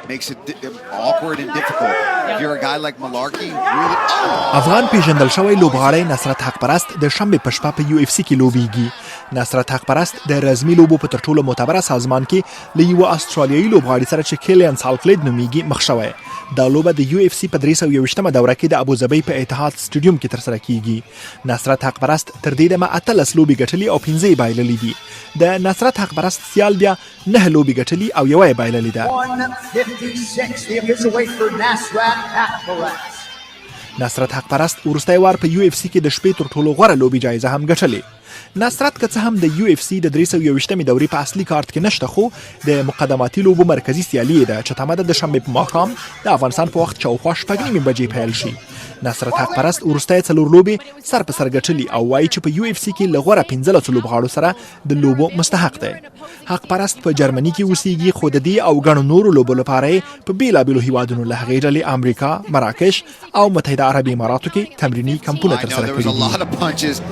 makes it awkward and difficult. If you're a guy like Malarkey, really... افغان پیژندل شوی لوبغاړی نصرت حق پرست د شنبې په شپه په UFC کې لوبیږي. نصرت حق پرست د رزمي لوبو په تر ټولو معتبره سازمان کې له یوه استرالیایي لوبغاړي سره چې کیلیان سالکلیډ نومیږي مخ شوی. دا لوبه د UFC په 321مه دوره کې د ابوظبي په اتحاد سټیډیوم کې ترسره کیږي. نصرت حق پرست تر دې دمه 18 لوبې ګټلې او 15 یې بایللې دي. د نصرت حق پرست سیال بیا 9 لوبې ګټلې او یوه یې بایللې ده. 156 the official weight for Nasrat Haqparast. نصرت حق پرست وروستی وار په UFC کې د شپې تر ټولو غوره لوبې جایزه هم ګټلې. نصرت که څه هم د UFC د 321مې دورې په اصلي کارت کې نشته، خو د مقدماتي لوبو مرکزي سیالي ده چې تمه ده د شنبې په ماښام د افغانستان په وخت شاوخوا 6:30 بجې پیل شي. نصرت حق پرست وروستی 4 لوبې سر په سر ګټلي او وایي چې په UFC کې له غوره 15 لوبغاړو سره د لوبو مستحق دی. حق پرست په جرمني کې اوسېږي، خو د دې او ګڼو نورو لوبو لپاره یې په بېلابېلو هیوادونو له هغې ډلې امریکا، مراکش او متحده عربي اماراتو کې تمریني کمپونه ترسره کړي دي.